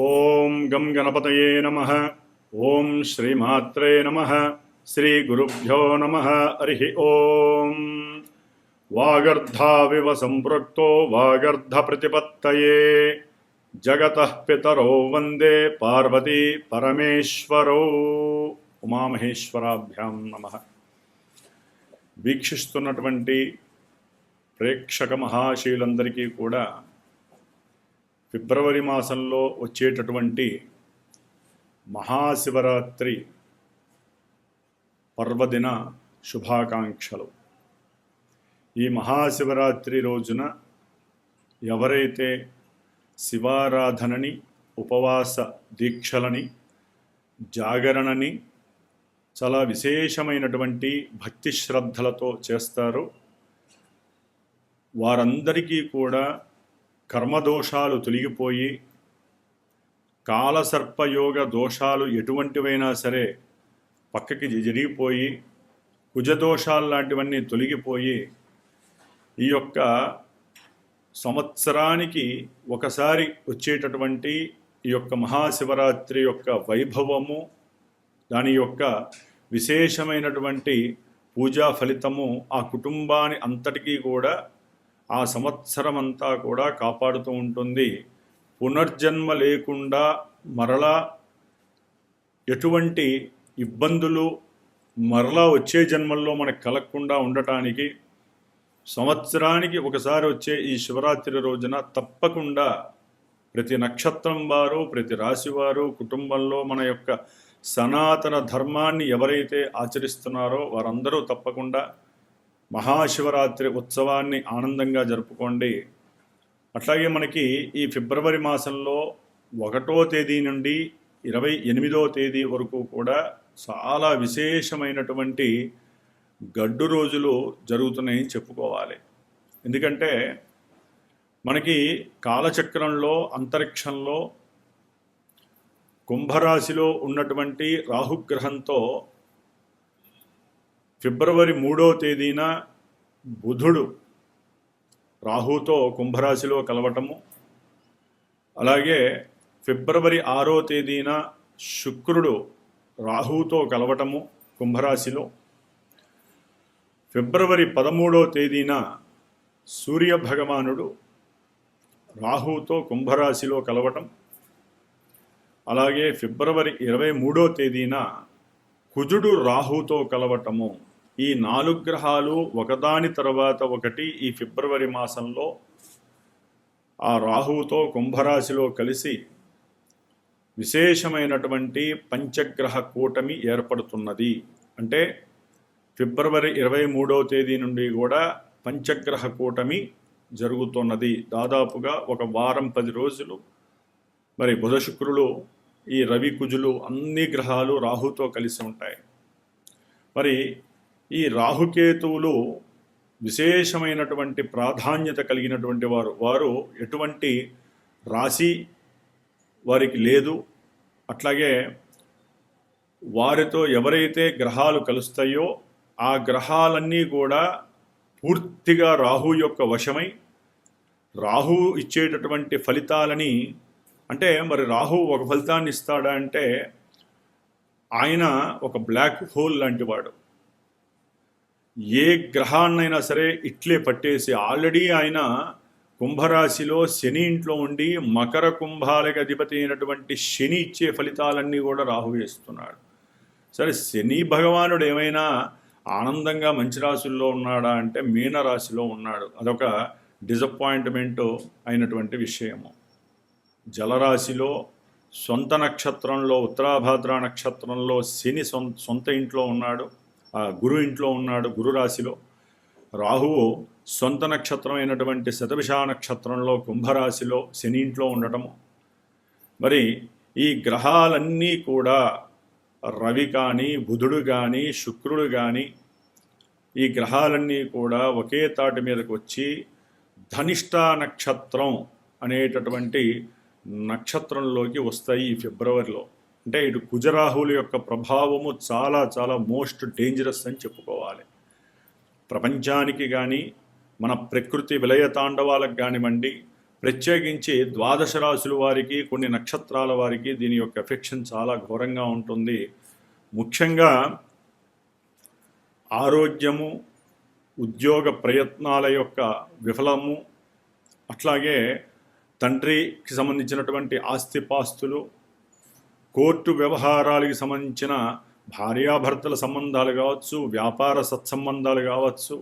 ఓం గం గణపతయే నమః. ఓం శ్రీమాత్రే నమః. శ్రీ గురుభ్యో నమః. హరి ఓం. వాగర్ధావివ సంపృక్తో వాగర్ధ ప్రతిపత్తయే జగతః పితరో వందే పార్వతీ పరమేశ్వరో. ఉమామహేశ్వరాభ్యాం నమః. వీక్షిస్తున్నటువంటి ప్రేక్షక మహాశయులందరికీ కూడా ఫిబ్రవరి మాసంలో వచ్చేటటువంటి మహాశివరాత్రి పర్వదిన శుభాకాంక్షలు. ఈ మహాశివరాత్రి రోజున ఎవరైతే శివారాధనని, ఉపవాస దీక్షలని, జాగరణని చాలా విశేషమైనటువంటి భక్తి శ్రద్ధలతో చేస్తారో వారందరికీ కూడా కర్మదోషాలు తొలగిపోయి, కాలసర్పయోగ దోషాలు ఎటువంటివైనా సరే పక్కకి జరిగిపోయి, కుజదోషాలు లాంటివన్నీ తొలగిపోయి, ఈ యొక్క సంవత్సరానికి ఒకసారి వచ్చేటటువంటి ఈ యొక్క మహాశివరాత్రి యొక్క వైభవము, దాని యొక్క విశేషమైనటువంటి పూజా ఫలితము ఆ కుటుంబాన్ని అంతటికీ కూడా ఆ సంవత్సరం అంతా కూడా కాపాడుతూ ఉంటుంది. పునర్జన్మ లేకుండా మరలా ఎటువంటి ఇబ్బందులు మరలా వచ్చే జన్మల్లో మనకు కలగకుండా ఉండటానికి సంవత్సరానికి ఒకసారి వచ్చే ఈ శివరాత్రి రోజున తప్పకుండా ప్రతి నక్షత్రం వారు, ప్రతి రాశి వారు కుటుంబంలో మన యొక్క సనాతన ధర్మాన్ని ఎవరైతే ఆచరిస్తున్నారో వారందరూ తప్పకుండా మహాశివరాత్రి ఉత్సవాన్ని ఆనందంగా జరుపుకోండి. అట్లాగే మనకి ఈ ఫిబ్రవరి మాసంలో 1వ తేదీ నుండి 28వ తేదీ వరకు కూడా చాలా విశేషమైనటువంటి గడ్డు రోజులు జరుగుతున్నాయని చెప్పుకోవాలి. ఎందుకంటే మనకి కాలచక్రంలో, అంతరిక్షంలో కుంభరాశిలో ఉన్నటువంటి రాహుగ్రహంతో ఫిబ్రవరి 3వ తేదీన బుధుడు రాహుతో కుంభరాశిలో కలవటము, అలాగే ఫిబ్రవరి 6వ తేదీన శుక్రుడు రాహుతో కలవటము కుంభరాశిలో, ఫిబ్రవరి 13వ తేదీన సూర్యభగవానుడు రాహుతో కుంభరాశిలో కలవటం, అలాగే ఫిబ్రవరి 23వ తేదీన కుజుడు రాహుతో కలవటము. ఈ 4 గ్రహాలు ఒకదాని తర్వాత ఒకటి ఈ ఫిబ్రవరి మాసంలో ఆ రాహుతో కుంభరాశిలో కలిసి విశేషమైనటువంటి పంచగ్రహ కూటమి ఏర్పడుతున్నది. అంటే ఫిబ్రవరి 23వ తేదీ నుండి కూడా పంచగ్రహ కూటమి జరుగుతున్నది. దాదాపుగా ఒక వారం 10 రోజులు మరి బుధ శుక్రులు, ఈ రవి కుజులు అన్ని గ్రహాలు రాహుతో కలిసి ఉంటాయి. మరి ఈ రాహుకేతువులు విశేషమైనటువంటి ప్రాధాన్యత కలిగినటువంటి వారు ఎటువంటి రాశి వారికి లేదు. అట్లాగే వారితో ఎవరైతే గ్రహాలు కలుస్తాయో ఆ గ్రహాలన్నీ కూడా పూర్తిగా రాహు యొక్క వశమై రాహు ఇచ్చేటటువంటి ఫలితాలని, అంటే మరి రాహు ఒక ఫలితాన్ని ఇస్తాడా అంటే ఆయన ఒక బ్లాక్ హోల్ లాంటి వాడు. ఏ గ్రహాన్నైనా సరే ఇట్లే పట్టేసి, ఆల్రెడీ ఆయన కుంభరాశిలో శని ఇంట్లో ఉండి మకర కుంభాలకి అధిపతి అయినటువంటి శని ఇచ్చే ఫలితాలన్నీ కూడా రాహు ఇస్తున్నాడు. సరే, శని భగవానుడు ఏమైనా ఆనందంగా మంచి రాశుల్లో ఉన్నాడా అంటే మీనరాశిలో ఉన్నాడు. అదొక డిసప్పాయింట్మెంట్ అయినటువంటి విషయము. జలరాశిలో సొంత నక్షత్రంలో, ఉత్తరాభాద్ర నక్షత్రంలో శని సొంత ఇంట్లో ఉన్నాడు, గురు ఇంట్లో ఉన్నాడు, గురు రాశిలో. రాహువు సొంత నక్షత్రం అయినటువంటి శతభిష నక్షత్రంలో కుంభరాశిలో శని ఇంట్లో ఉండటము. మరి ఈ గ్రహాలన్నీ కూడా రవి కానీ, బుధుడు కానీ, శుక్రుడు కానీ, ఈ గ్రహాలన్నీ కూడా ఒకే తాటి మీదకి వచ్చి ధనిష్ట నక్షత్రం అనేటటువంటి నక్షత్రంలోకి వస్తాయి ఈ ఫిబ్రవరిలో. అంటే ఇటు కుజరాహుల యొక్క ప్రభావము చాలా చాలా మోస్ట్ డేంజరస్ అని చెప్పుకోవాలి. ప్రపంచానికి కానీ, మన ప్రకృతి విలయ తాండవాలకు కానివ్వండి, ప్రత్యేకించి ద్వాదశ రాశుల వారికి, కొన్ని నక్షత్రాల వారికి దీని యొక్క ఎఫెక్షన్ చాలా ఘోరంగా ఉంటుంది. ముఖ్యంగా ఆరోగ్యము, ఉద్యోగ ప్రయత్నాల యొక్క విఫలము, అట్లాగే తండ్రికి సంబంధించినటువంటి ఆస్తిపాస్తులు, కోర్టు వ్యవహారాలకి సంబంధించిన భార్యాభర్తల సంబంధాలు కావచ్చు, వ్యాపార సత్సంబంధాలు కావచ్చు,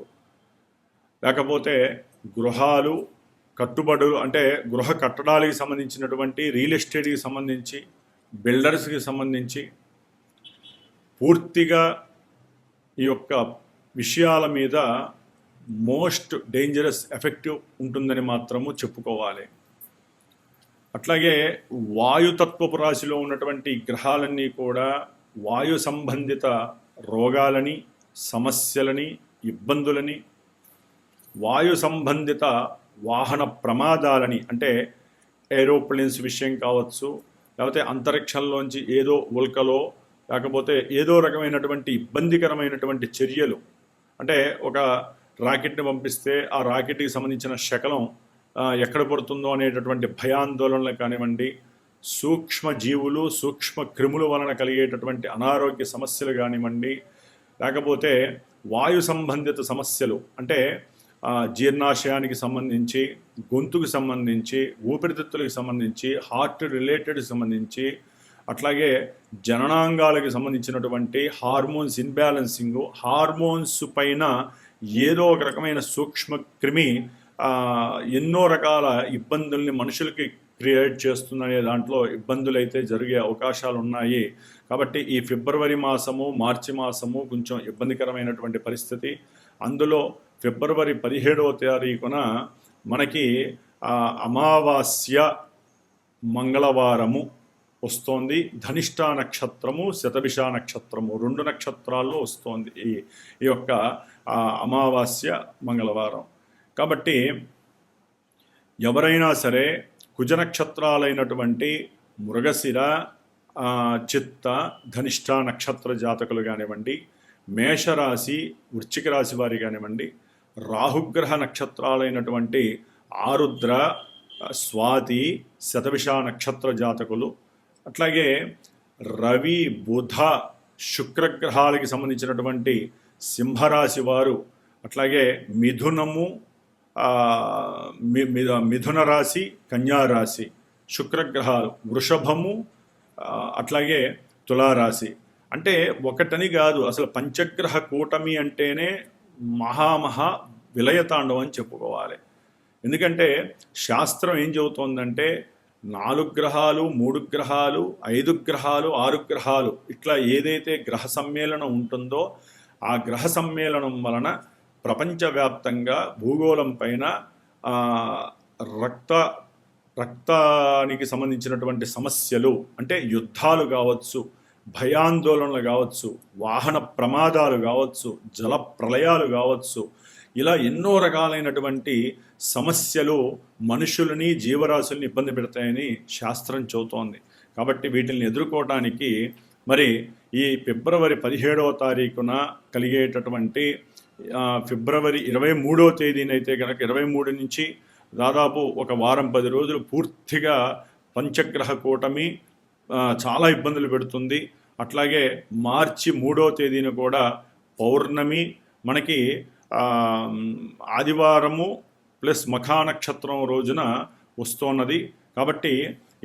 లేకపోతే గృహాలు కట్టుబడులు అంటే గృహ కట్టడాలకి సంబంధించినటువంటి రియల్ ఎస్టేట్కి సంబంధించి, బిల్డర్స్కి సంబంధించి పూర్తిగా ఈ యొక్క విషయాల మీద మోస్ట్ డేంజరస్ ఎఫెక్టివ్ ఉంటుందని మాత్రము చెప్పుకోవాలి. అట్లాగే వాయుతత్వపు రాశిలో ఉన్నటువంటి గ్రహాలన్నీ కూడా వాయు సంబంధిత రోగాలని, సమస్యలని, ఇబ్బందులని, వాయు సంబంధిత వాహన ప్రమాదాలని, అంటే ఏరోప్లేన్స్ విషయం కావచ్చు, లేకపోతే అంతరిక్షంలోంచి ఏదో ఉల్కలో లేకపోతే ఏదో రకమైనటువంటి ఇబ్బందికరమైనటువంటి చర్యలు, అంటే ఒక రాకెట్ని పంపిస్తే ఆ రాకెట్కి సంబంధించిన శకలం ఎక్కడ పడుతుందో అనేటటువంటి భయాందోళనలు కానివ్వండి, సూక్ష్మ జీవులు, సూక్ష్మ క్రిముల వలన కలిగేటటువంటి అనారోగ్య సమస్యలు కానివ్వండి, లేకపోతే వాయు సంబంధిత సమస్యలు అంటే జీర్ణాశయానికి సంబంధించి, గొంతుకు సంబంధించి, ఊపిరితిత్తులకు సంబంధించి, హార్ట్ రిలేటెడ్కి సంబంధించి, అట్లాగే జననాంగాలకు సంబంధించినటువంటి హార్మోన్స్ ఇన్బ్యాలెన్సింగ్, హార్మోన్స్ పైన ఏదో ఒక రకమైన సూక్ష్మ క్రిమి ఎన్నో రకాల ఇబ్బందుల్ని మనుషులకి క్రియేట్ చేస్తుందనే దాంట్లో ఇబ్బందులు అయితే జరిగే అవకాశాలు ఉన్నాయి. కాబట్టి ఈ ఫిబ్రవరి మాసము, మార్చి మాసము కొంచెం ఇబ్బందికరమైనటువంటి పరిస్థితి. అందులో ఫిబ్రవరి 17వ తారీఖున మనకి అమావాస్య మంగళవారము వస్తోంది. ధనిష్ఠా నక్షత్రము, శతభిష నక్షత్రము 2 నక్షత్రాల్లో వస్తోంది ఈ యొక్క అమావాస్య మంగళవారం. కాబట్టి ఎవరైనా సరే కుజ నక్షత్రాలైనటువంటి మృగశిర, చిత్త, ధనిష్ఠా నక్షత్ర జాతకులు కానివ్వండి, మేషరాశి, వృశ్చిక రాశి వారి కానివ్వండి, రాహుగ్రహ నక్షత్రాలైనటువంటి ఆరుద్ర, స్వాతి, శతభిష నక్షత్ర జాతకులు, అట్లాగే రవి, బుధ, శుక్రగ్రహాలకి సంబంధించినటువంటి సింహరాశి వారు, అట్లాగే మిథునము, మిథున రాశి, కన్యారాశి శుక్రగ్రహాలు, వృషభము, అట్లాగే తులారాశి. అంటే ఒకటని కాదు, అసలు పంచగ్రహ కూటమి అంటేనే మహా విలయతాండవం అని చెప్పుకోవాలి. ఎందుకంటే శాస్త్రం ఏం చెబుతోందంటే 4 గ్రహాలు, 3 గ్రహాలు, 5 గ్రహాలు, 6 గ్రహాలు ఇట్లా ఏదైతే గ్రహ సమ్మేళనం ఉంటుందో ఆ గ్రహ సమ్మేళనం వలన ప్రపంచవ్యాప్తంగా భూగోళం పైన రక్తానికి సంబంధించినటువంటి సమస్యలు, అంటే యుద్ధాలు కావచ్చు, భయాందోళనలు కావచ్చు, వాహన ప్రమాదాలు కావచ్చు, జల ప్రళయాలు కావచ్చు, ఇలా ఎన్నో రకాలైనటువంటి సమస్యలు మనుషులని, జీవరాశుల్ని ఇబ్బంది పెడతాయని శాస్త్రం చెబుతోంది. కాబట్టి వీటిని ఎదుర్కోవటానికి మరి ఈ ఫిబ్రవరి 17వ తారీఖున కలిగేటటువంటి ఫిబ్రవరి 23వ తేదీనైతే కనుక 23 నుంచి దాదాపు ఒక వారం 10 రోజులు పూర్తిగా పంచగ్రహ కూటమి చాలా ఇబ్బందులు పెడుతుంది. అట్లాగే మార్చి 3వ తేదీన కూడా పౌర్ణమి మనకి ఆదివారము ప్లస్ మఖా నక్షత్రం రోజున వస్తున్నది. కాబట్టి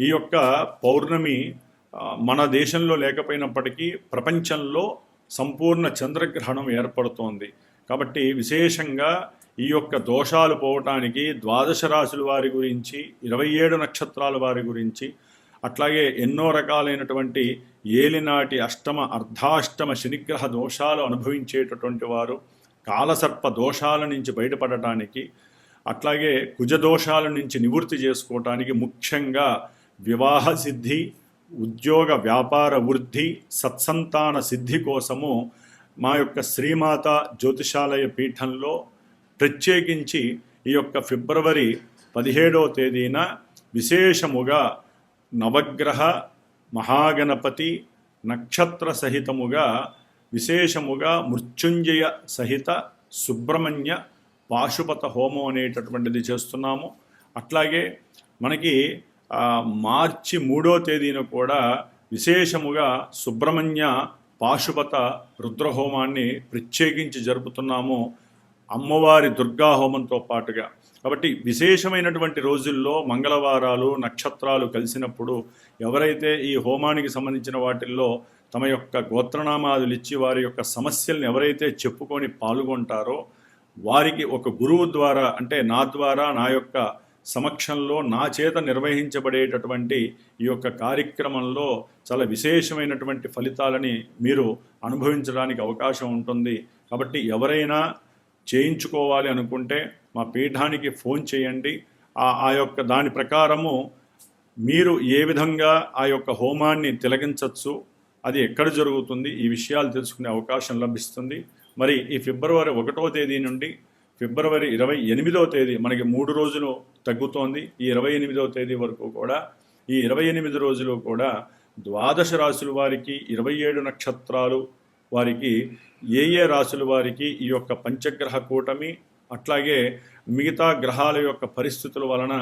ఈ యొక్క పౌర్ణమి మన దేశంలో లేకపోయినప్పటికీ ప్రపంచంలో సంపూర్ణ చంద్రగ్రహణం ఏర్పడుతోంది. కాబట్టి విశేషంగా ఈ యొక్క దోషాలు పోవటానికి ద్వాదశ రాశుల వారి గురించి, 27 నక్షత్రాల వారి గురించి, అట్లాగే ఎన్నో రకాలైనటువంటి ఏలినాటి అష్టమ, అర్ధాష్టమ శనిగ్రహ దోషాలు అనుభవించేటటువంటి వారు, కాలసర్ప దోషాల నుంచి బయటపడటానికి, అట్లాగే కుజదోషాల నుంచి నివృత్తి చేసుకోవటానికి, ముఖ్యంగా వివాహ సిద్ధి, ఉద్యోగ వ్యాపార వృద్ధి, సత్సంతాన సిద్ధి కోసము మా యొక్క శ్రీమాత జ్యోతిషాలయ పీఠంలో ప్రత్యేకించి ఈ యొక్క ఫిబ్రవరి 17వ తేదీన విశేషముగా నవగ్రహ, మహాగణపతి, నక్షత్ర సహితముగా విశేషముగా మృత్యుంజయ సహిత సుబ్రహ్మణ్య పాశుపత హోమం అనేటటువంటిది చేస్తున్నాము. అట్లాగే మనకి మార్చి 3వ తేదీన కూడా విశేషముగా సుబ్రహ్మణ్య పాశుపత రుద్రహోమాన్ని ప్రత్యేకించి జరుపుతున్నాము, అమ్మవారి దుర్గా హోమంతో పాటుగా. కాబట్టి విశేషమైనటువంటి రోజుల్లో మంగళవారాలు నక్షత్రాలు కలిసినప్పుడు ఎవరైతే ఈ హోమానికి సంబంధించిన వాటిల్లో తమ యొక్క గోత్రనామాదులు ఇచ్చి వారి యొక్క సమస్యలను ఎవరైతే చెప్పుకొని పాల్గొంటారో వారికి ఒక గురువు ద్వారా, అంటే నా ద్వారా, నా యొక్క సమక్షంలో నా చేత నిర్వహించబడేటటువంటి ఈ యొక్క కార్యక్రమంలో చాలా విశేషమైనటువంటి ఫలితాలని మీరు అనుభవించడానికి అవకాశం ఉంటుంది. కాబట్టి ఎవరైనా చేయించుకోవాలి అనుకుంటే మా పీఠానికి ఫోన్ చేయండి. ఆ యొక్క దాని ప్రకారము మీరు ఏ విధంగా ఆ యొక్క హోమాన్ని తిలకించవచ్చు, అది ఎక్కడ జరుగుతుంది, ఈ విషయాలు తెలుసుకునే అవకాశం లభిస్తుంది. మరి ఈ ఫిబ్రవరి 1వ తేదీ నుండి ఫిబ్రవరి 28వ తేదీ మనకి 3 రోజులు తగ్గుతోంది. ఈ 28వ తేదీ వరకు కూడా ఈ 28 రోజులు కూడా ద్వాదశ రాశుల వారికి 27 నక్షత్రాలు వారికి ఏ రాశుల వారికి ఈ యొక్క పంచగ్రహ కూటమి, అట్లాగే మిగతా గ్రహాల యొక్క పరిస్థితుల వలన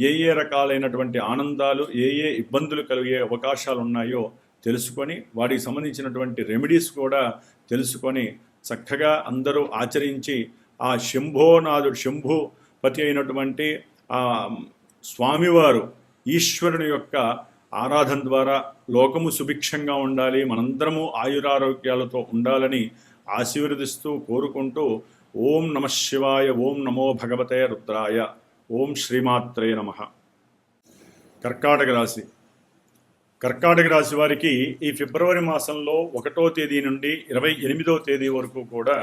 ఏ రకాలైనటువంటి ఆనందాలు, ఏ ఇబ్బందులు కలిగే అవకాశాలు ఉన్నాయో తెలుసుకొని వాటికి సంబంధించినటువంటి రెమెడీస్ కూడా తెలుసుకొని చక్కగా అందరూ ఆచరించి ఆ శంభోనాథుడు, శంభుపతి అయినటువంటి ఆ స్వామివారు ఈశ్వరుని యొక్క ఆరాధన ద్వారా లోకము సుభిక్షంగా ఉండాలి, మనందరము ఆయురారోగ్యాలతో ఉండాలని ఆశీర్వదిస్తూ కోరుకుంటూ ఓం నమః శివాయ, ఓం నమో భగవతే రుద్రాయ, ఓం శ్రీమాత్రే నమః. కర్కాటక రాశి. కర్కాటక రాశి వారికి ఈ ఫిబ్రవరి మాసంలో 1వ తేదీ నుండి 28వ తేదీ వరకు కూడా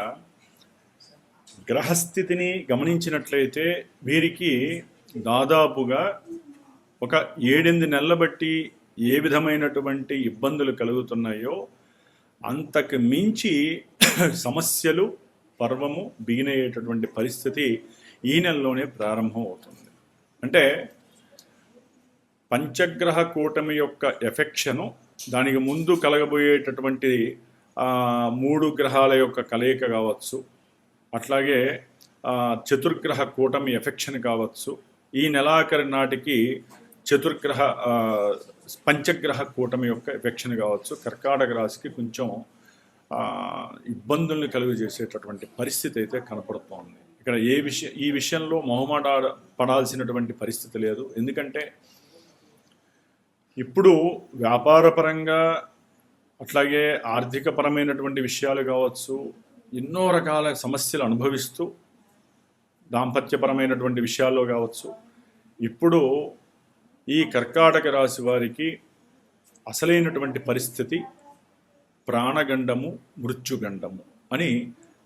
గ్రహస్థితిని గమనించినట్లయితే వీరికి దాదాపుగా ఒక 7-8 నెలల బట్టి ఏ విధమైనటువంటి ఇబ్బందులు కలుగుతున్నాయో అంతకు మించి సమస్యలు పర్వము బిగినయ్యేటటువంటి పరిస్థితి ఈ నెలలోనే ప్రారంభం అవుతుంది. అంటే పంచగ్రహ కూటమి యొక్క ఎఫెక్షను, దానికి ముందు కలగబోయేటటువంటి 3 గ్రహాల యొక్క కలయిక కావచ్చు, అట్లాగే చతుర్గ్రహ కూటమి ఎఫెక్షన్ కావచ్చు, ఈ నెలాఖరి నాటికి పంచగ్రహ కూటమి యొక్క ఎఫెక్షన్ కావచ్చు, కర్కాటక రాశికి కొంచెం ఇబ్బందుల్ని కలుగజేసేటటువంటి పరిస్థితి అయితే కనపడుతోంది. ఇక్కడ ఈ విషయంలో మొహమాట పడాల్సినటువంటి పరిస్థితి లేదు. ఎందుకంటే ఇప్పుడు వ్యాపారపరంగా అట్లాగే ఆర్థికపరమైనటువంటి విషయాలు కావచ్చు, ఎన్నో రకాల సమస్యలు అనుభవిస్తూ, దాంపత్యపరమైనటువంటి విషయాల్లో కావచ్చు, ఇప్పుడు ఈ కర్కాటక రాశి వారికి అసలైనటువంటి పరిస్థితి ప్రాణగండము, మృత్యుగండము అని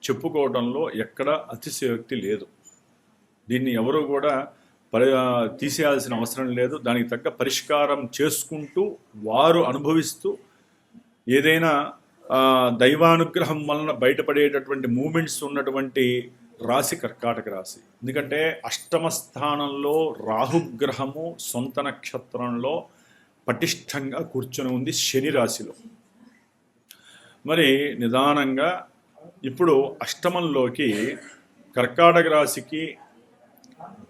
చెప్పుకోవడంలో ఎక్కడ అతిశయోక్తి లేదు. దీన్ని ఎవరు కూడా తీసేయాల్సిన అవసరం లేదు. దానికి తగ్గ పరిష్కారం చేసుకుంటూ వారు అనుభవిస్తూ ఏదైనా దైవానుగ్రహం వలన బయటపడేటటువంటి మూమెంట్స్ ఉన్నటువంటి రాశి కర్కాటక రాశి. ఎందుకంటే అష్టమ స్థానంలో రాహుగ్రహము సొంత నక్షత్రంలో పటిష్టంగా కూర్చొని ఉంది శని రాశిలో. మరి నిదానంగా ఇప్పుడు అష్టమంలోకి కర్కాటక రాశికి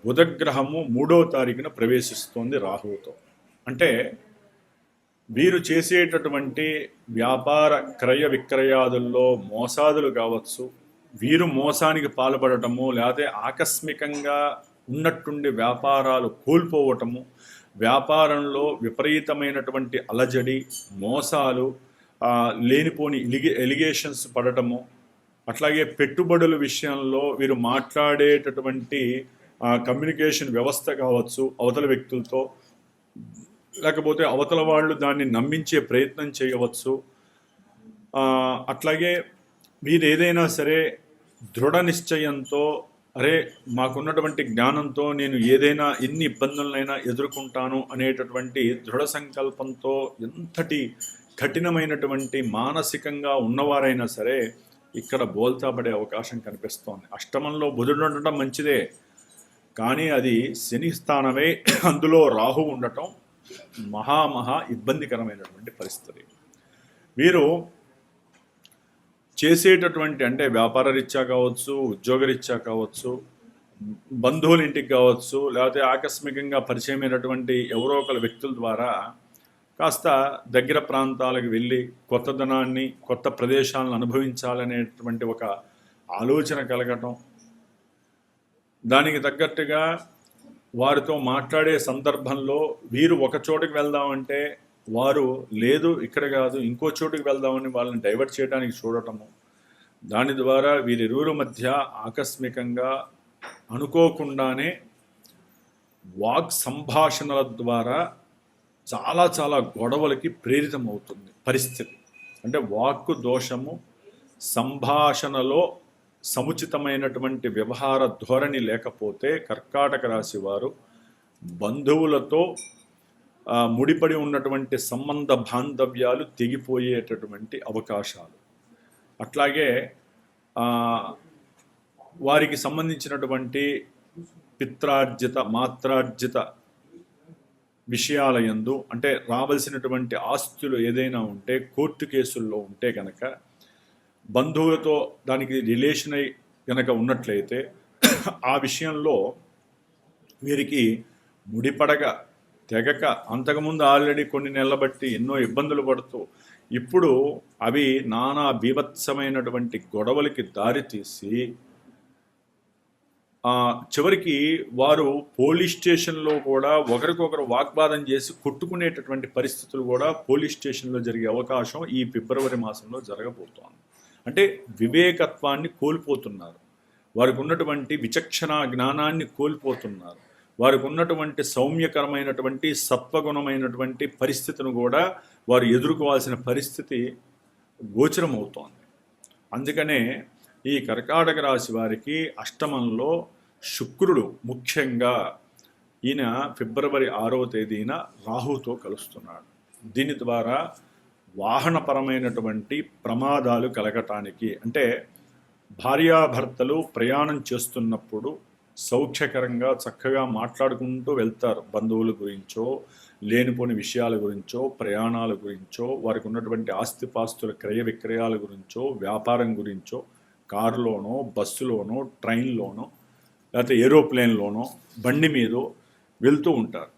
బుధగ్రహము 3వ తారీఖున ప్రవేశిస్తోంది రాహువుతో. అంటే వీరు చేసేటటువంటి వ్యాపార క్రయ విక్రయాదుల్లో మోసాదులు కావచ్చు, వీరు మోసానికి పాల్పడటము, లేకపోతే ఆకస్మికంగా ఉన్నట్టుండి వ్యాపారాలు కోల్పోవటము, వ్యాపారంలో విపరీతమైనటువంటి అలజడి, మోసాలు, లేనిపోని ఎలిగేషన్స్ పడటము, అట్లాగే పెట్టుబడుల విషయంలో వీరు మాట్లాడేటటువంటి కమ్యూనికేషన్ వ్యవస్థ కావచ్చు అవతల వ్యక్తులతో, లేకపోతే అవతల వాళ్ళు దాన్ని నమ్మించే ప్రయత్నం చేయవచ్చు. అట్లాగే మీరు ఏదైనా సరే దృఢ నిశ్చయంతో, అరే మాకున్నటువంటి జ్ఞానంతో నేను ఏదైనా ఎన్ని ఇబ్బందులనైనా ఎదుర్కొంటాను అనేటటువంటి దృఢ సంకల్పంతో ఎంతటి కఠినమైనటువంటి మానసికంగా ఉన్నవారైనా సరే ఇక్కడ బోల్తాపడే అవకాశం కనిపిస్తోంది. అష్టమంలో బుధుడు ఉండటం మంచిదే, కానీ అది శని స్థానమే, అందులో రాహు ఉండటం మహా ఇబ్బందికరమైనటువంటి పరిస్థితి. వీరు చేసేటటువంటి, అంటే వ్యాపార రీత్యా కావచ్చు, ఉద్యోగ రీత్యా కావచ్చు, బంధువుల ఇంటికి కావచ్చు, లేకపోతే ఆకస్మికంగా పరిచయమైనటువంటి ఎవరో ఒకరు వ్యక్తుల ద్వారా కాస్త దగ్గర ప్రాంతాలకు వెళ్ళి కొత్తదనాన్ని, కొత్త ప్రదేశాలను అనుభవించాలనేటువంటి ఒక ఆలోచన కలగటం, దానికి తగ్గట్టుగా వారితో మాట్లాడే సందర్భంలో వీరు ఒక చోటుకి వెళ్దామంటే వారు లేదు ఇక్కడ కాదు ఇంకో చోటుకి వెళ్దామని వాళ్ళని డైవర్ట్ చేయడానికి చూడటము, దాని ద్వారా వీరిరువురి మధ్య ఆకస్మికంగా అనుకోకుండానే వాక్ సంభాషణల ద్వారా చాలా చాలా గొడవలకి ప్రేరితమవుతుంది పరిస్థితి. అంటే వాక్కు దోషము, సంభాషణలో సముచితమైనటువంటి వ్యవహార ధోరణి లేకపోతే కర్కాటక రాశి వారు బంధువులతో ముడిపడి ఉన్నటువంటి సంబంధ బాంధవ్యాలు తెగిపోయేటటువంటి అవకాశాలు, అట్లాగే వారికి సంబంధించినటువంటి పిత్రార్జిత మాత్రార్జిత విషయాల యందు అంటే రావాల్సినటువంటి ఆస్తులు ఏదైనా ఉంటే కోర్టు కేసుల్లో ఉంటే కనుక బంధువులతో దానికి రిలేషన్ అయి కనుక ఉన్నట్లయితే ఆ విషయంలో వీరికి ముడిపడక తెగక అంతకుముందు ఆల్రెడీ కొన్ని నెలల బట్టి ఎన్నో ఇబ్బందులు పడుతూ ఇప్పుడు అవి నానా బీభత్సమైనటువంటి గొడవలకి దారితీసి చివరికి వారు పోలీస్ స్టేషన్లో కూడా ఒకరికొకరు వాగ్వాదం చేసి కొట్టుకునేటటువంటి పరిస్థితులు కూడా పోలీస్ స్టేషన్లో జరిగే అవకాశం ఈ ఫిబ్రవరి మాసంలో జరగబోతోంది. అంటే వివేకత్వాన్ని కోల్పోతున్నారు, వారికి ఉన్నటువంటి విచక్షణ జ్ఞానాన్ని కోల్పోతున్నారు, వారికి ఉన్నటువంటి సౌమ్యకరమైనటువంటి సత్వగుణమైనటువంటి పరిస్థితిని కూడా వారు ఎదుర్కోవాల్సిన పరిస్థితి గోచరమవుతోంది. అందుకనే ఈ కర్కాటక రాశి వారికి అష్టమంలో శుక్రుడు ముఖ్యంగా ఈయన ఫిబ్రవరి 6వ తేదీన రాహుతో కలుస్తున్నాడు. దీని ద్వారా వాహనపరమైనటువంటి ప్రమాదాలు కలగటానికి, అంటే భార్యాభర్తలు ప్రయాణం చేస్తున్నప్పుడు సౌఖ్యకరంగా చక్కగా మాట్లాడుకుంటూ వెళ్తారు, బంధువుల గురించో లేనిపోని విషయాల గురించో ప్రయాణాల గురించో వారికి ఉన్నటువంటి ఆస్తిపాస్తుల క్రయ విక్రయాల గురించో వ్యాపారం గురించో కారులోనో బస్సులోనో ట్రైన్లోనో లేకపోతే ఏరోప్లేన్లోనో బండి మీదో వెళ్తూ ఉంటారు.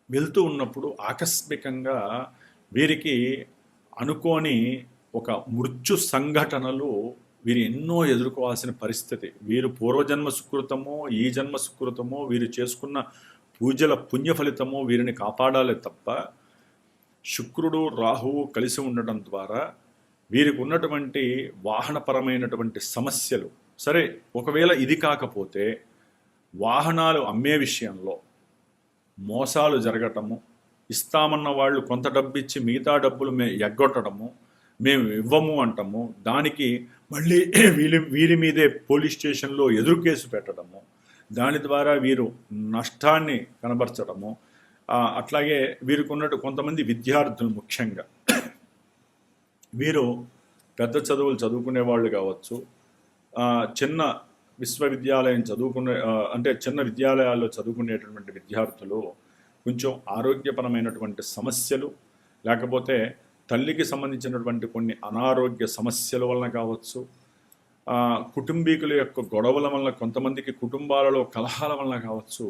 వెళ్తూ ఉన్నప్పుడు ఆకస్మికంగా వీరికి అనుకోని ఒక మృత్యు సంఘటనలు వీరు ఎన్నో ఎదుర్కోవాల్సిన పరిస్థితి. వీరు పూర్వజన్మ సుకృతమో ఈ జన్మ సుకృతమో వీరు చేసుకున్న పూజల పుణ్య ఫలితమో వీరిని కాపాడాలి తప్ప శుక్రుడు రాహువు కలిసి ఉండటం ద్వారా వీరికి ఉన్నటువంటి వాహనపరమైనటువంటి సమస్యలు, సరే ఒకవేళ ఇది కాకపోతే వాహనాలు అమ్మే విషయంలో మోసాలు జరగటము, ఇస్తామన్న వాళ్ళు కొంత డబ్బు ఇచ్చి మిగతా డబ్బులు ఎగ్గొట్టడము, మేము ఇవ్వము అంటాము, దానికి మళ్ళీ వీరి మీదే పోలీస్ స్టేషన్లో ఎదురు కేసు పెట్టడము, దాని ద్వారా వీరు నష్టాన్ని కనబరచడము, అట్లాగే వీరికి ఉన్నట్టు కొంతమంది విద్యార్థులు ముఖ్యంగా వీరు పెద్ద చదువులు చదువుకునే వాళ్ళు కావచ్చు, చిన్న విశ్వవిద్యాలయం చదువుకునే అంటే చిన్న విద్యాలయాల్లో చదువుకునేటటువంటి విద్యార్థులు కొంచెం ఆరోగ్యపరమైనటువంటి సమస్యలు, లేకపోతే తల్లికి సంబంధించినటువంటి కొన్ని అనారోగ్య సమస్యల వలన కావచ్చు, కుటుంబీకుల యొక్క గొడవల వలన, కొంతమందికి కుటుంబాలలో కలహాల వలన కావచ్చు,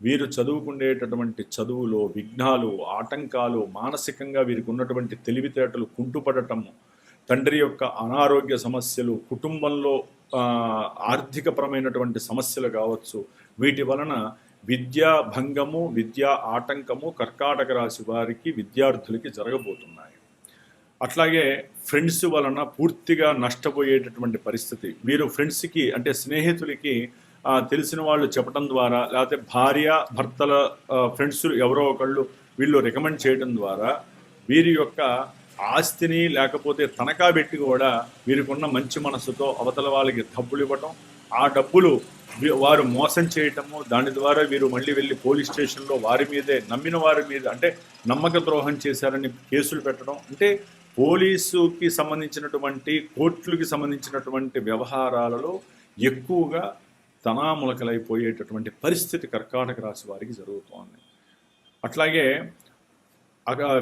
వీరు చదువుకునేటటువంటి చదువులో విఘ్నాలు ఆటంకాలు, మానసికంగా వీరికి ఉన్నటువంటి తెలివితేటలు కుంటుపడటము, తండ్రి యొక్క అనారోగ్య సమస్యలు, కుటుంబంలో ఆర్థికపరమైనటువంటి సమస్యలు కావచ్చు, వీటి వలన విద్యా భంగము విద్యా ఆటంకము కర్కాటక రాశి వారికి విద్యార్థులకి జరగబోతున్నాయి. అట్లాగే ఫ్రెండ్స్ వలన పూర్తిగా నష్టపోయేటటువంటి పరిస్థితి. వీరు ఫ్రెండ్స్కి అంటే స్నేహితులకి తెలిసిన వాళ్ళు చెప్పడం ద్వారా, లేకపోతే భార్య భర్తల ఫ్రెండ్స్ ఎవరో ఒకళ్ళు వీళ్ళు రికమెండ్ చేయడం ద్వారా వీరి యొక్క ఆస్తిని లేకపోతే తనఖా పెట్టి కూడా వీరికి ఉన్న మంచి మనసుతో అవతల వాళ్ళకి డబ్బులు ఇవ్వటం, ఆ డబ్బులు వారు మోసం చేయటము, దాని ద్వారా వీరు మళ్ళీ వెళ్ళి పోలీస్ స్టేషన్లో వారి మీదే నమ్మిన వారి మీద అంటే నమ్మక ద్రోహం చేశారని కేసులు పెట్టడం, అంటే పోలీసుకి సంబంధించినటువంటి కోర్టులకి సంబంధించినటువంటి వ్యవహారాలలో ఎక్కువగా తనాములకలైపోయేటటువంటి పరిస్థితి కర్కాటక రాశి వారికి జరుగుతోంది. అట్లాగే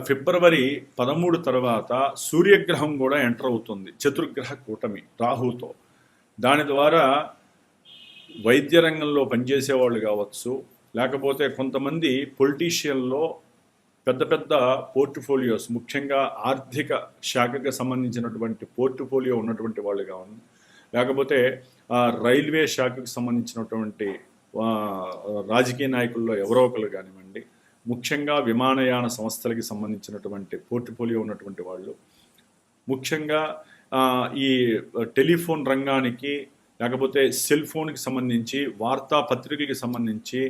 ఫిబ్రవరి 13 తర్వాత సూర్యగ్రహం కూడా ఎంటర్ అవుతుంది, చతుర్గ్రహ కూటమి రాహుతో. దాని ద్వారా వైద్య రంగంలో పనిచేసే వాళ్ళు కావచ్చు, లేకపోతే కొంతమంది పొలిటీషియన్లో పెద్ద పెద్ద పోర్ట్ఫోలియోస్, ముఖ్యంగా ఆర్థిక శాఖకు సంబంధించినటువంటి పోర్ట్ఫోలియో ఉన్నటువంటి వాళ్ళు కావాలి, లేకపోతే రైల్వే శాఖకు సంబంధించినటువంటి రాజకీయ నాయకుల్లో ఎవరో ఒకరు కానివ్వండి, ముఖ్యంగా విమానయాన సంస్థలకి సంబంధించినటువంటి పోర్ట్ఫోలియో ఉన్నటువంటి వాళ్ళు, ముఖ్యంగా ఈ టెలిఫోన్ రంగానికి, లేకపోతే సెల్ ఫోన్కి సంబంధించి, వార్తాపత్రికలకి సంబంధించి,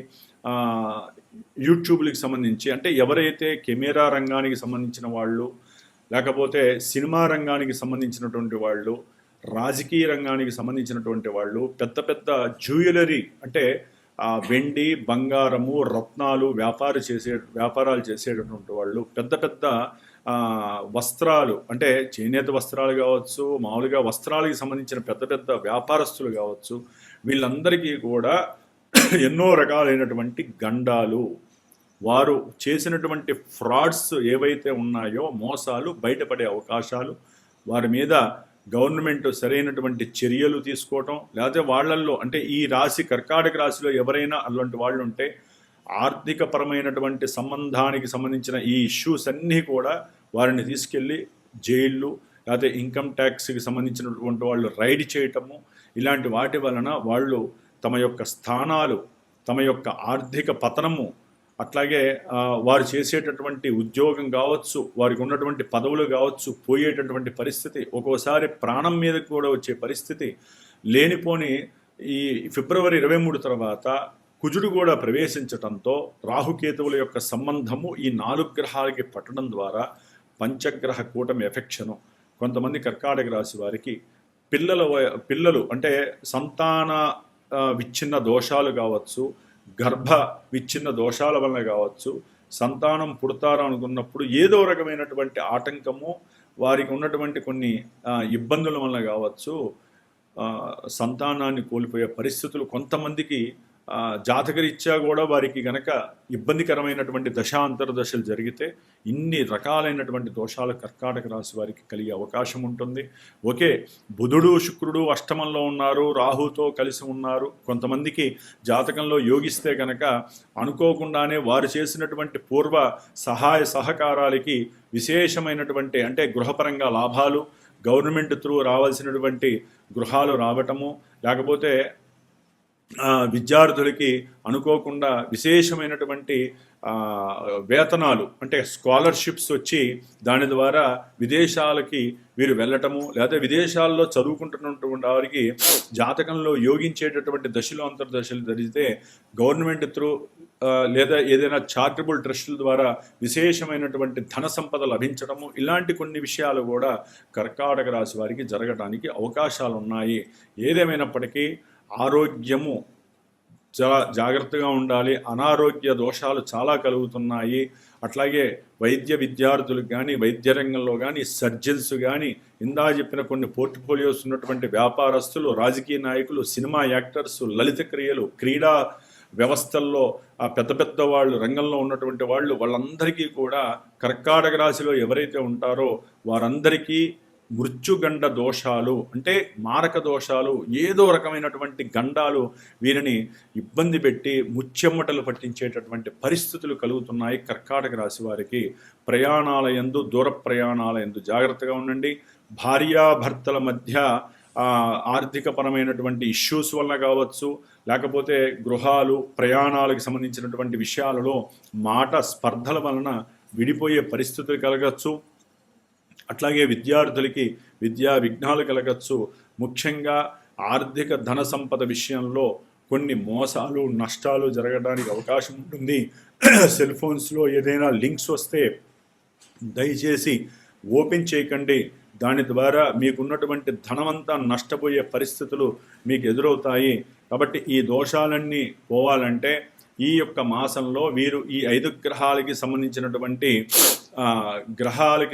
యూట్యూబ్లకి సంబంధించి, అంటే ఎవరైతే కెమెరా రంగానికి సంబంధించిన వాళ్ళు, లేకపోతే సినిమా రంగానికి సంబంధించినటువంటి వాళ్ళు, రాజకీయ రంగానికి సంబంధించినటువంటి వాళ్ళు, పెద్ద పెద్ద జ్యువెలరీ అంటే వెండి, బంగారము, రత్నాలు వ్యాపారాలు చేసేటటువంటి వాళ్ళు, పెద్ద పెద్ద వస్త్రాలు అంటే చేనేత వస్త్రాలు కావచ్చు, మామూలుగా వస్త్రాలకు సంబంధించిన పెద్ద పెద్ద వ్యాపారస్తులు కావచ్చు, వీళ్ళందరికీ కూడా ఎన్నో రకాలైనటువంటి గండాలు, వారు చేసినటువంటి ఫ్రాడ్స్ ఏవైతే ఉన్నాయో, మోసాలు బయటపడే అవకాశాలు, వారి మీద గవర్నమెంట్ సరైనటువంటి చర్యలు తీసుకోవటం, లేకపోతే వాళ్ళల్లో అంటే ఈ రాశి కర్కాటక రాశిలో ఎవరైనా అలాంటి వాళ్ళు ఉంటే ఆర్థికపరమైనటువంటి సంబంధానికి సంబంధించిన ఈ ఇష్యూస్ అన్నీ కూడా వారిని తీసుకెళ్ళి జైళ్ళు, లేకపోతే ఇన్కమ్ ట్యాక్స్కి సంబంధించినటువంటి వాళ్ళు రైడ్ చేయటము, ఇలాంటి వాటి వలన వాళ్ళు తమ యొక్క స్థానాలు, తమ యొక్క ఆర్థిక పతనము, అట్లాగే వారు చేసేటటువంటి ఉద్యోగం కావచ్చు, వారికి ఉన్నటువంటి పదవులు కావచ్చు పోయేటటువంటి పరిస్థితి, ఒక్కోసారి ప్రాణం మీద కూడా వచ్చే పరిస్థితి, లేనిపోని ఈ ఫిబ్రవరి 23 తర్వాత కుజుడు కూడా ప్రవేశించటంతో రాహుకేతువుల యొక్క సంబంధము ఈ 4 గ్రహాలకి పట్టడం ద్వారా పంచగ్రహ కూటమి ఎఫెక్షను కొంతమంది కర్కాటక రాశి వారికి పిల్లలు అంటే సంతాన విచ్ఛిన్న దోషాలు కావచ్చు, గర్భ విచ్ఛిన్న దోషాల వలన కావచ్చు, సంతానం పుడతారు అనుకున్నప్పుడు ఏదో రకమైనటువంటి ఆటంకము, వారికి ఉన్నటువంటి కొన్ని ఇబ్బందుల వలన కావచ్చు, సంతానాన్ని కోల్పోయే పరిస్థితులు కొంతమందికి జాతకరీత్యా కూడా వారికి గనక ఇబ్బందికరమైనటువంటి దశాంతర జరిగితే ఇన్ని రకాలైనటువంటి దోషాలు కర్కాటక రాశి వారికి కలిగే అవకాశం ఉంటుంది. ఓకే, బుధుడు శుక్రుడు అష్టమంలో ఉన్నారు, రాహుతో కలిసి ఉన్నారు. కొంతమందికి జాతకంలో యోగిస్తే కనుక అనుకోకుండానే వారు చేసినటువంటి పూర్వ సహాయ సహకారాలకి విశేషమైనటువంటి అంటే గృహపరంగా లాభాలు, గవర్నమెంట్ త్రూ రావాల్సినటువంటి గృహాలు రావటము, లేకపోతే విద్యార్థులకి అనుకోకుండా విశేషమైనటువంటి వేతనాలు అంటే స్కాలర్షిప్స్ వచ్చి దాని ద్వారా విదేశాలకి వీరు వెళ్ళటము, లేదా విదేశాల్లో చదువుకుంటున్నటువంటి వారికి జాతకంలో యోగించేటటువంటి దశలు అంతర్దశలు జరిగితే గవర్నమెంట్ త్రూ లేదా ఏదైనా చారిటబుల్ ట్రస్టుల ద్వారా విశేషమైనటువంటి ధన సంపద లభించడము, ఇలాంటి కొన్ని విషయాలు కూడా కర్కాటక రాశి వారికి జరగడానికి అవకాశాలు ఉన్నాయి. ఏదేమైనప్పటికీ ఆరోగ్యము చాలా జాగ్రత్తగా ఉండాలి. అనారోగ్య దోషాలు చాలా కలుగుతున్నాయి. అట్లాగే వైద్య విద్యార్థులకు కానీ, వైద్య రంగంలో కానీ, సర్జన్స్ కానీ, ఇందా చెప్పిన కొన్ని పోర్ట్ఫోలియోస్ ఉన్నటువంటి వ్యాపారస్తులు, రాజకీయ నాయకులు, సినిమా యాక్టర్స్, లలిత క్రియలు, క్రీడా వ్యవస్థల్లో పెద్ద పెద్ద వాళ్ళు రంగంలో ఉన్నటువంటి వాళ్ళందరికీ కూడా కర్కాటక రాశిలో ఎవరైతే ఉంటారో వారందరికీ మృత్యుగండ దోషాలు అంటే మారక దోషాలు, ఏదో రకమైనటువంటి గండాలు వీరిని ఇబ్బంది పెట్టి ముచ్చెమ్మటలు పట్టించేటటువంటి పరిస్థితులు కలుగుతున్నాయి. కర్కాటక రాశి వారికి ప్రయాణాల యందు, దూర ప్రయాణాల యందు జాగ్రత్తగా ఉండండి. భార్యాభర్తల మధ్య ఆర్థికపరమైనటువంటి ఇష్యూస్ వలన కావచ్చు, లేకపోతే గృహాలు, ప్రయాణాలకు సంబంధించినటువంటి విషయాలలో మాట స్పర్ధల వలన విడిపోయే పరిస్థితులు కలగచ్చు. అట్లాగే విద్యార్థులకి విద్యా విఘ్నాలు కలగచ్చు. ముఖ్యంగా ఆర్థిక ధన సంపద విషయంలో కొన్ని మోసాలు, నష్టాలు జరగడానికి అవకాశం ఉంటుంది. సెల్ ఫోన్స్లో ఏదైనా లింక్స్ వస్తే దయచేసి ఓపెన్ చేయకండి. దాని ద్వారా మీకున్నటువంటి ధనమంతా నష్టపోయే పరిస్థితులు మీకు ఎదురవుతాయి. కాబట్టి ఈ దోషాలన్నీ పోవాలంటే ఈ యొక్క మాసంలో వీరు ఈ 5 గ్రహాలకి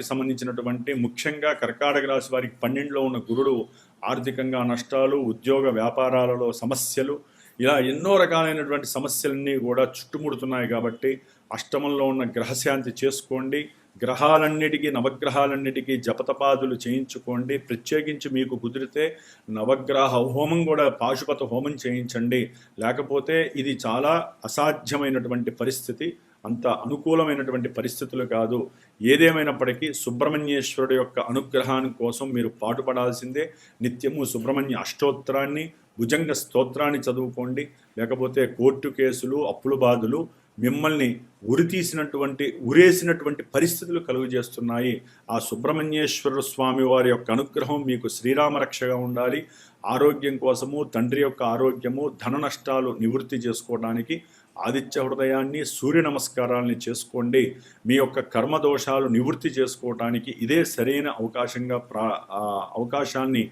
సంబంధించినటువంటి ముఖ్యంగా కర్కాటక రాశి వారికి 12లో ఉన్న గురుడు ఆర్థికంగా నష్టాలు, ఉద్యోగ వ్యాపారాలలో సమస్యలు, ఇలా ఎన్నో రకాలైనటువంటి సమస్యలన్నీ కూడా చుట్టుముడుతున్నాయి. కాబట్టి అష్టమంలో ఉన్న గ్రహశాంతి చేసుకోండి. గ్రహాలన్నిటికీ నవగ్రహాలన్నిటికీ జపతపాదులు చేయించుకోండి. ప్రత్యేకించి మీకు కుదిరితే నవగ్రహ హోమం కూడా పాశుపత హోమం చేయించండి. లేకపోతే ఇది చాలా అసాధ్యమైనటువంటి పరిస్థితి, అంత అనుకూలమైనటువంటి పరిస్థితులు కాదు. ఏదేమైనప్పటికీ సుబ్రహ్మణ్యేశ్వరుడు యొక్క అనుగ్రహాన్ని కోసం మీరు పాటుపడాల్సిందే. నిత్యము సుబ్రహ్మణ్య అష్టోత్తరాన్ని, భుజంగ స్తోత్రాన్ని చదువుకోండి. లేకపోతే కోర్టు కేసులు, అప్పుల బాధలు మిమ్మల్ని ఉరేసినటువంటి పరిస్థితులు కలుగజేస్తున్నాయి. ఆ సుబ్రహ్మణ్యేశ్వర స్వామి వారి యొక్క అనుగ్రహం మీకు శ్రీరామరక్షగా ఉండాలి. ఆరోగ్యం కోసము, తండ్రి యొక్క ఆరోగ్యము, ధన నష్టాలు నివృత్తి చేసుకోవడానికి ఆదిత్య హృదయాన్ని, సూర్య నమస్కారాలని చేసుకోండి. మీ యొక్క కర్మదోషాలు నివృత్తి చేసుకోవడానికి ఇదే సరైన అవకాశాన్ని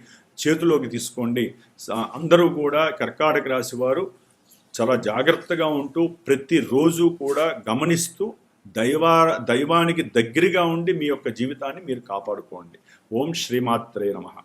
చేతిలోకి తీసుకోండి. అందరూ కూడా కర్కాటక రాశి వారు చాలా జాగ్రత్తగా ఉంటూ ప్రతిరోజు కూడా గమనిస్తూ దైవానికి దగ్గరగా ఉండి మీ యొక్క జీవితాన్ని మీరు కాపాడుకోండి. ఓం శ్రీమాత్రే నమః.